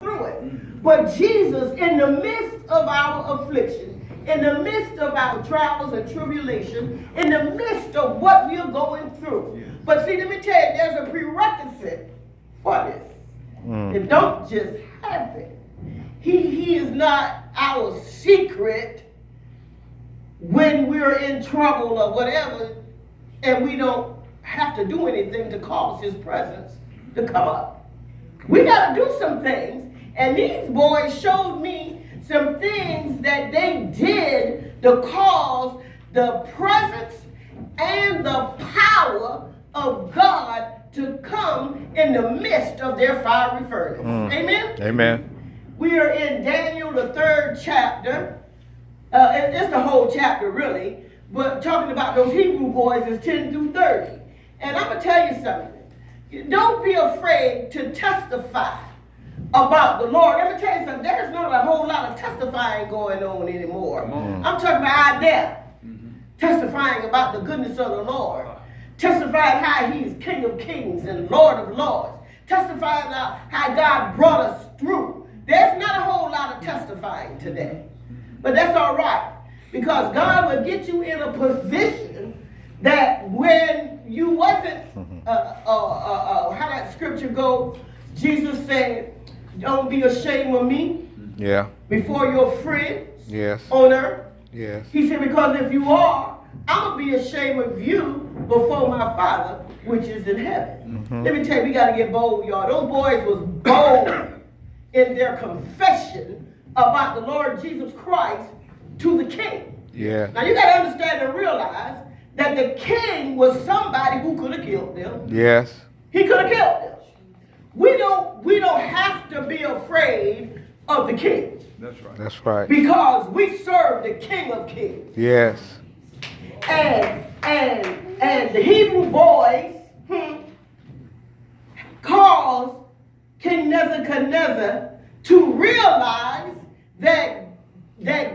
through it. But Jesus, in the midst of our affliction, in the midst of our trials and tribulation, in the midst of what we're going through. But see, let me tell you, there's a prerequisite for this. It don't just happen. He is not our secret when we're in trouble or whatever, and we don't have to do anything to cause his presence to come up. We got to do some things, and these boys showed me some things that they did to cause the presence and the power of God to come in the midst of their fiery furnace. Amen? Amen. We are in Daniel, the 3rd chapter. It's the whole chapter, really. But talking about those Hebrew boys is 10 through 30. And I'm going to tell you something. Don't be afraid to testify about the Lord. Let me tell you something. There's not a whole lot of testifying going on anymore. I'm talking about out there. Testifying about the goodness of the Lord. Testifying how he's King of Kings and Lord of Lords. Testifying how God brought us through. There's not a whole lot of testifying today. But that's all right. Because God will get you in a position that when you wasn't, how that scripture goes, Jesus said, don't be ashamed of me before your friends on earth. He said, because if you are, I'm going to be ashamed of you before my Father, which is in heaven. Let me tell you, we got to get bold, y'all. Those boys was bold in their confession about the Lord Jesus Christ to the king. Now you got to understand and realize that the king was somebody who could have killed them. He could have killed them. We don't have to be afraid of the king. That's right. Because we serve the King of Kings. And the Hebrew boys caused King Nebuchadnezzar to realize that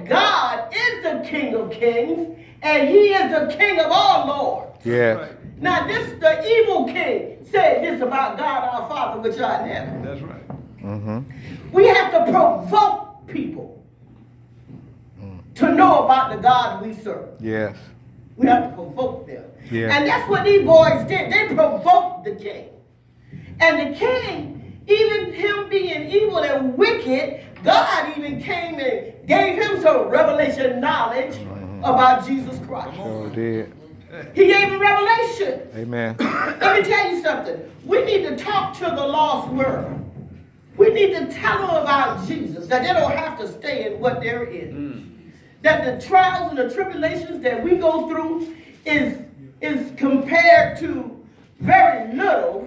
God is the King of Kings and he is the King of all lords. Now the evil king said this about God our Father which art in heaven. That's right. We have to provoke people to know about the God we serve. We have to provoke them. And that's what these boys did. They provoked the king. And the king, even him being evil and wicked, God even came and gave him some revelation knowledge about Jesus Christ. He gave him revelation. Amen. Let me tell you something. We need to talk to the lost world. We need to tell them about Jesus, that they don't have to stay in what they're in. That the trials and the tribulations that we go through is compared to very little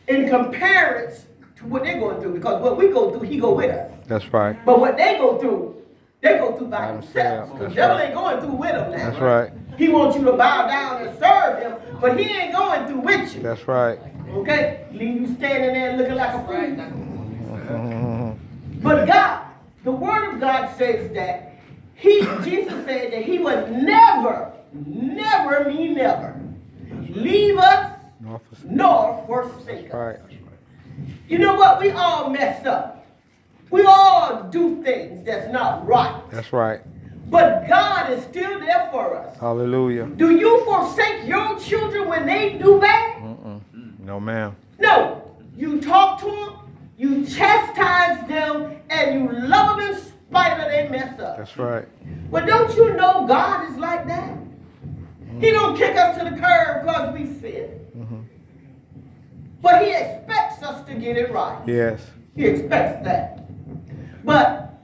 in comparison to what they're going through. Because what we go through, he go with us. That's right. But what they go through by themselves. The devil ain't going through with them now. That's right. He wants you to bow down and serve him, but he ain't going through with you. That's right. Okay? Leave you standing there looking like a fool. But God, the word of God says that Jesus said that he would never mean never leave us nor forsake us. You know what? We all mess up. We all do things that's not right. That's right. But God is still there for us. Hallelujah. Do you forsake your children when they do bad? No, ma'am. No. You talk to them, you chastise them, and you love them in spite of they mess up. That's right. But don't you know God is like that? He don't kick us to the curb because we sin. But he expects us to get it right. He expects that. But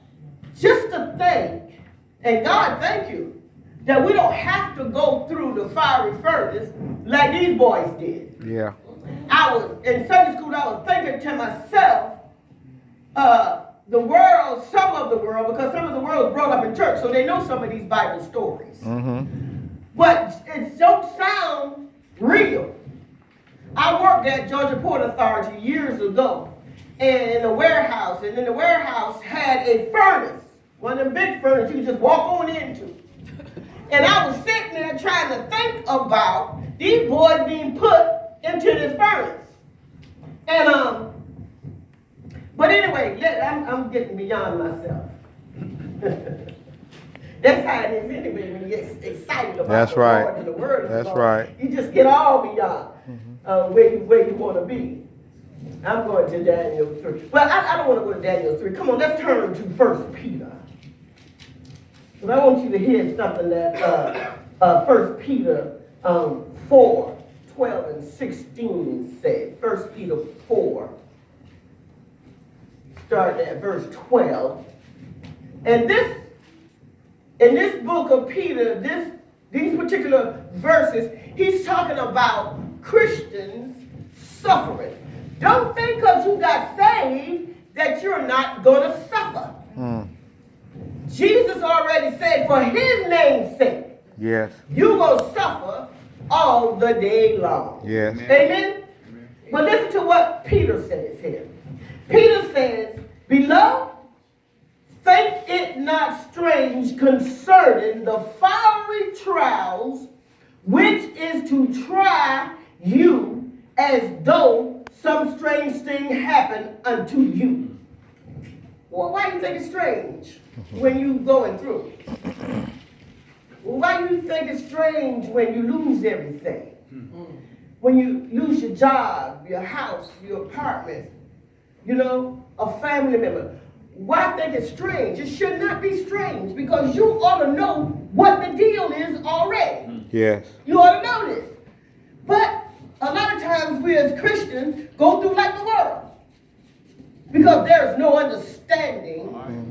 just to think, and God thank you, that we don't have to go through the fiery furnace like these boys did. I was in Sunday school, I was thinking to myself, the world, some of the world, because some of the world is brought up in church, so they know some of these Bible stories. But it don't sound real. I worked at Georgia Port Authority years ago, and in the warehouse, had a furnace, one of them big furnaces you just walk on into. And I was sitting there trying to think about these boys being put into this furnace. And anyway, I'm getting beyond myself. That's how it is anyway when you get excited about That's the right. Lord and the Word of That's God. right. You just get all beyond where you want to be. I'm going to Daniel 3. Well, I don't want to go to Daniel 3. Come on, let's turn to 1 Peter. Because I want you to hear something that 1 Peter 4, 12 and 16 said. 1 Peter 4, starting at verse 12. And in this book of Peter, these particular verses, he's talking about Christians suffering. Don't think because you got saved that you're not going to suffer. Jesus already said, for his name's sake, Yes. you will suffer all the day long. Yes. Amen? But listen to what Peter says here. Peter says, beloved, think it not strange concerning the fiery trials which is to try you as though some strange thing happened unto you. Well, why do you think it's strange when you going through? Well, why do you think it's strange when you lose everything? When you lose your job, your house, your apartment, a family member. Why think it's strange? It should not be strange because you ought to know what the deal is already. Yes. You ought to know this. But a lot of times we as Christians go through like the world because there's no understanding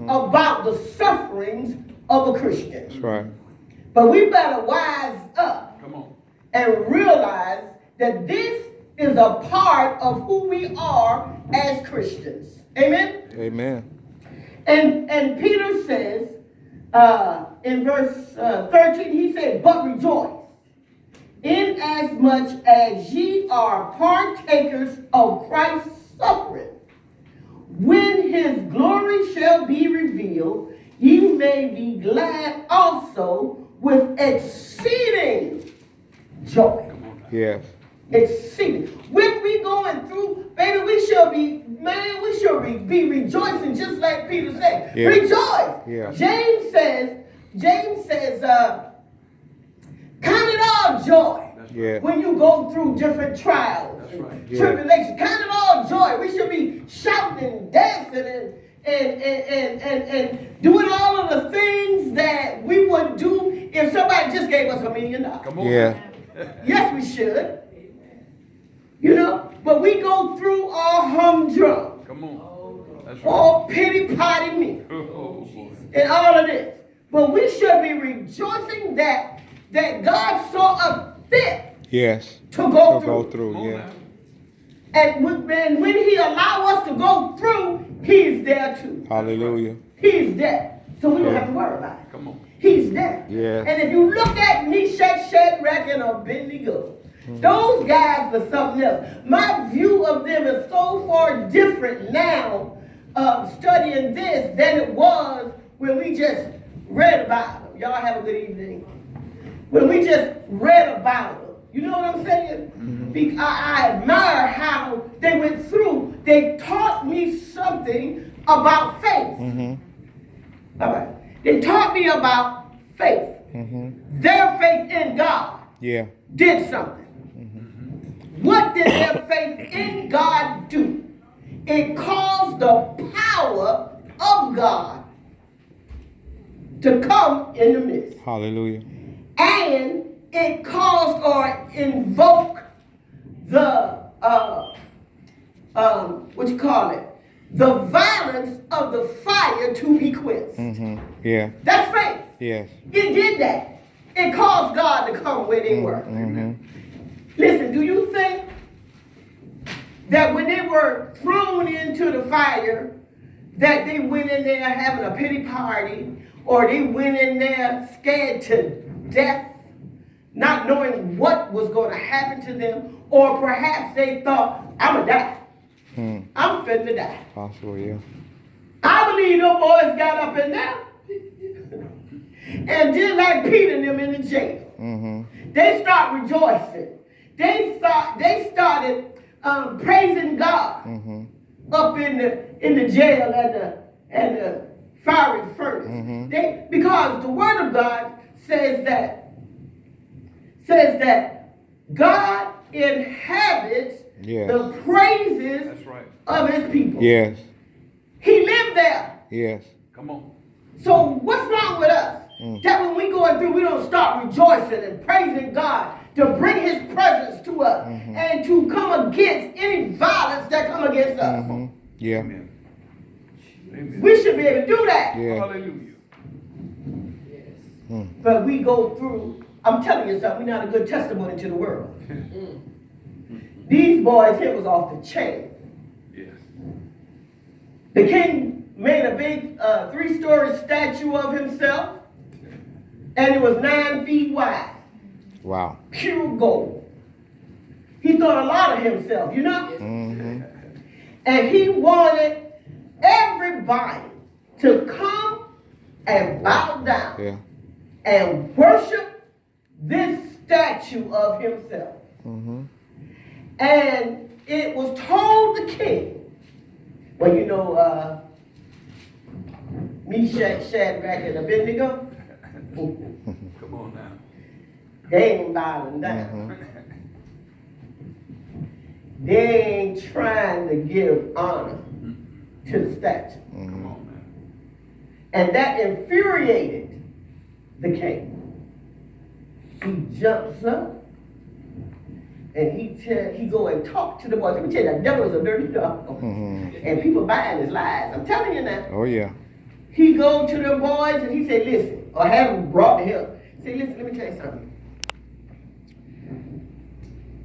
about the sufferings of a Christian. That's right. But we better wise up and realize that this is a part of who we are as Christians. Amen? Amen. And Peter says in verse 13, he said, but rejoice, inasmuch as ye are partakers of Christ's suffering. When his glory shall be revealed, ye may be glad also with exceeding joy. Yes. Exceeding. When we going through, baby, we should be rejoicing just like Peter said. Yeah. Rejoice. Yeah. James says, count it all joy. Yeah. When you go through different trials, Yeah. tribulations, count it all joy. We should be shouting and dancing and doing all of the things that we would do if somebody just gave us $1 million. Come on. Yeah. Yes, we should. But we go through all humdrum, Come on. That's right. all pity potty me, Oh, boy. and all of this. But we should be rejoicing that God saw a fit Yes. to go To through. go through. Come on Yeah. now. And when he allow us to go through, he's there too. Hallelujah. He's there. So we don't Yeah. have to worry about it. Come on. He's there. Yeah. And if you look at Meshach, Shadrach, and Abednego, those guys are something else. My view of them is so far different now, studying this, than it was when we just read about them. Y'all have a good evening. When we just read about them. You know what I'm saying? I admire how they went through. They taught me something about faith. All right. They taught me about faith. Their faith in God Yeah. did something. What did their faith in God do? It caused the power of God to come in the midst. Hallelujah. And it caused or invoked the, the violence of the fire to be quenched. Yeah. That's faith. Yes. It did that. It caused God to come where they were. Listen, do you think that when they were thrown into the fire, that they went in there having a pity party, or they went in there scared to death, not knowing what was going to happen to them, or perhaps they thought, I'm going to die. I'm finna die. Possible, yeah. I believe those boys got up in there and did like Peter and them in the jail. They start rejoicing. They started praising God up in the jail and the fiery furnace. Mhm. Because the word of God says that God inhabits Yes. the praises That's right. of his people. Yes. He lived there. Yes. Come on. So what's wrong with us? Mm. That when we going through, we don't start rejoicing and praising God to bring his presence to us and to come against any violence that come against us. Mhm. Yeah. Amen. Amen. We should be able to do that. Yeah. Hallelujah. Mm. But we go through, I'm telling you something, we're not a good testimony to the world. These boys here was off the chain. Yes. The king made a big 3-story statue of himself, and it was 9 feet wide. Wow. Pure gold. He thought a lot of himself, you know? Mhm. And he wanted everybody to come and bow down Yeah. and worship this statue of himself. Mhm. And it was told the king, well, you know, Meshach, Shadrach, and Abednego, Come on now. they ain't bowing down. They ain't trying to give honor to the statue. Come on now. And that infuriated the king. He jumps up and he go and talk to the boys. Let me tell you, the devil is a dirty dog. Mhm. And people buying his lies. I'm telling you now. Oh yeah. He go to the boys and he said, listen, or have them brought to him. Say, listen, let me tell you something.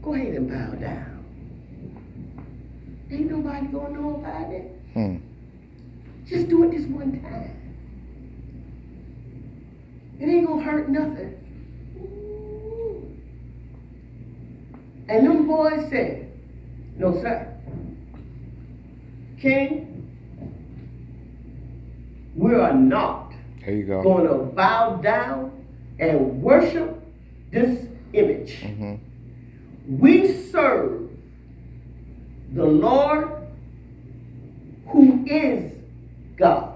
Go ahead and bow down. Ain't nobody gonna know about it. Hmm. Just do it this one time. It ain't gonna hurt nothing. Ooh. And them boys said, no sir. King, we are not There you go. going to bow down and worship this image. Mhm. We serve the Lord who is God.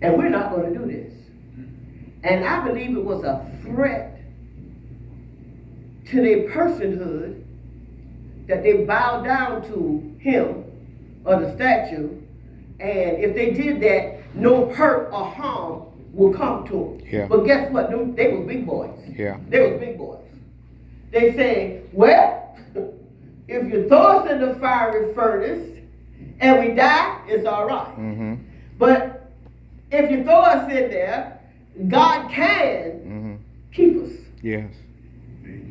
And we're not going to do this. And I believe it was a threat to their personhood that they bowed down to him or the statue. And if they did that, no hurt or harm will come to them. Yeah. But guess what? They was big boys. Yeah. They was big boys. They say, well, if you throw us in the fiery furnace and we die, it's all right. Mhm. But if you throw us in there, God can Mhm. keep us. Yes.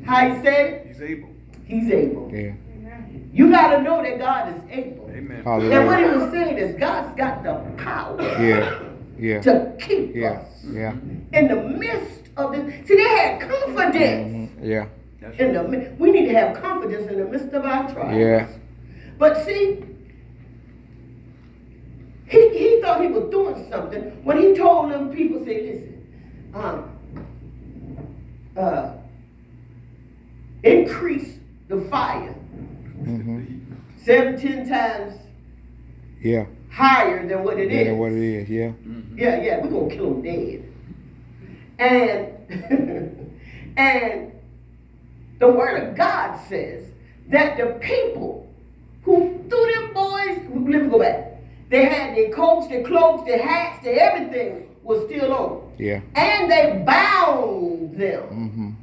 How he said it? He's able. He's able. Yeah. You got to know that God is able. Amen. And what he Hallelujah. was saying is God's got the power Yeah. Yeah. to keep Yeah. us Yeah. in the midst of this. See, they had confidence. Mhm. Yeah. That's In right. the, we need to have confidence in the midst of our trials. Yeah. But see, he thought he was doing something when he told them people, say, listen, increase the fire Mhm. 17 times Yeah. higher than what it Yeah. is. What it is. Yeah. Yeah, we're going to kill them dead. And, and the word of God says that the people who threw them boys, let me go back. They had their coats, their cloaks, their hats, their everything was still on. Yeah. And they bound them. Mhm.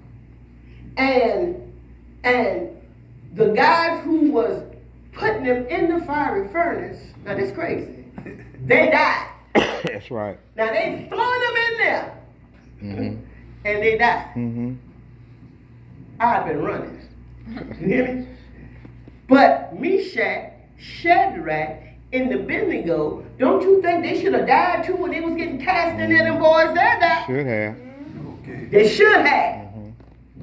And the guys who was putting them in the fiery furnace, now that's crazy. They died. That's right. Now they throwing them in there. Mhm. And they died. Mhm. I've been running. You hear me? But Meshach, Shadrach, and Abednego, don't you think they should have died too when they was getting cast in there? Them boys, they died. Should have. Okay. They should have, Mhm.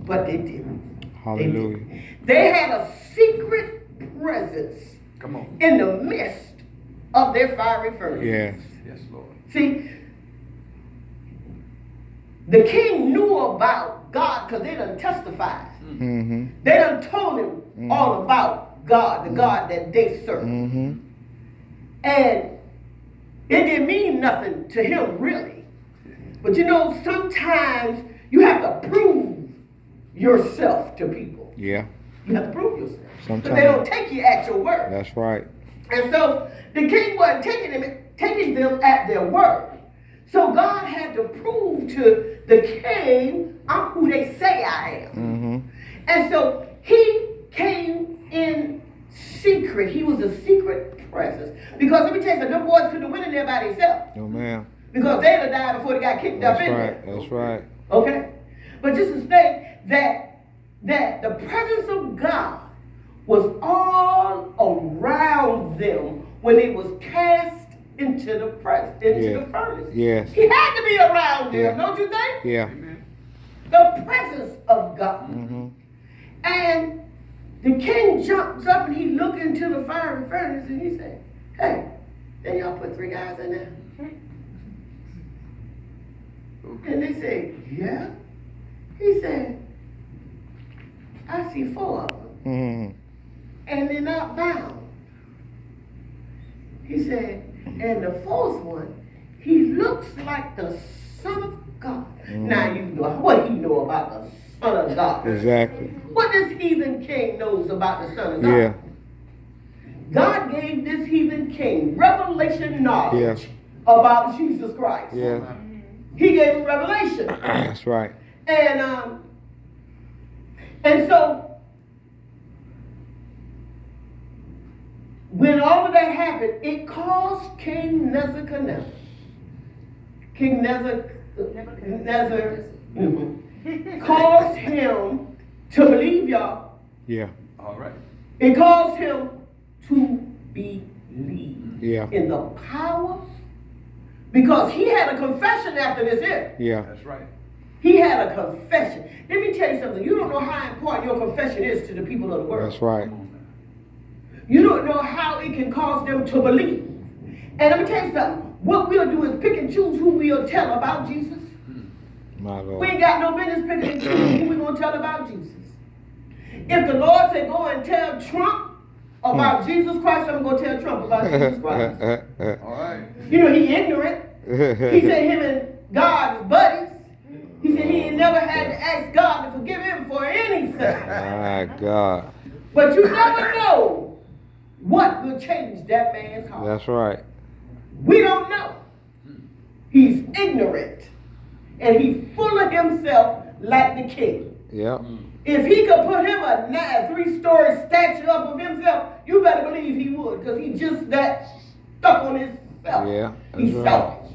but they didn't. Hallelujah. They had a secret presence Come on. in the midst of their fiery furnace. Yes. Yes, Lord. See, the king knew about God because they done testified. Mhm. They done told him all about God, the God that they serve. Mm-hmm. And it didn't mean nothing to him, really. But you know, sometimes you have to prove yourself to people. Yeah. You have to prove yourself. Sometimes. But they don't take you at your word. That's right. And so the king wasn't taking them at their word. So God had to prove to the king, I'm who they say I am. Mm-hmm. And so he came in secret. He was a secret presence. Because let me tell you something, them boys couldn't have went in there by themselves. No, ma'am. Because they'd have died before they got kicked That's up in right. there. That's right. Okay? But just to say that the presence of God was all around them when it was cast into the furnace. Yes. He had to be around them, Yeah. don't you think? Yeah. Amen. The presence of God. Mm-hmm. And the king jumps up and he looked into the fiery furnace and he said, hey, then y'all put 3 guys in there? Okay. And they said, yeah. He said, I see 4 of them. Mm-hmm. And they're not bound. He said, and the 4th one, he looks like the Son of God. Now you know what he know about the Son of God. Exactly. What this heathen king knows about the Son of God? Yeah. God gave this heathen king revelation knowledge Yeah. about Jesus Christ. Yeah. He gave him revelation. That's right. And so when all of that happened, it caused King Nebuchadnezzar caused him to believe, y'all. Yeah. All right. It caused him to believe Yeah. in the power, because he had a confession after this here. Yeah. That's right. He had a confession. Let me tell you something. You don't know how important your confession is to the people of the world. That's right. Come on now. You don't know how it can cause them to believe. And let me tell you something. What we'll do is pick and choose who we'll tell about Jesus. My We Lord. ain't got no business picking and choosing who we're going to tell about Jesus. If the Lord said go and tell Trump about Jesus Christ, I'm going to tell Trump about Jesus Christ. All right. You know, he ignorant. He said him and God is buddies. He said he ain't never had to ask God to forgive him for anything. My God. But you never know what will change that man's heart. That's right. We don't know. He's ignorant. And he's full of himself like the king. Yep. If he could put him a 3-story statue up of himself, you better believe he would, because he's just that stuck on himself. Yeah. That's He's right. selfish.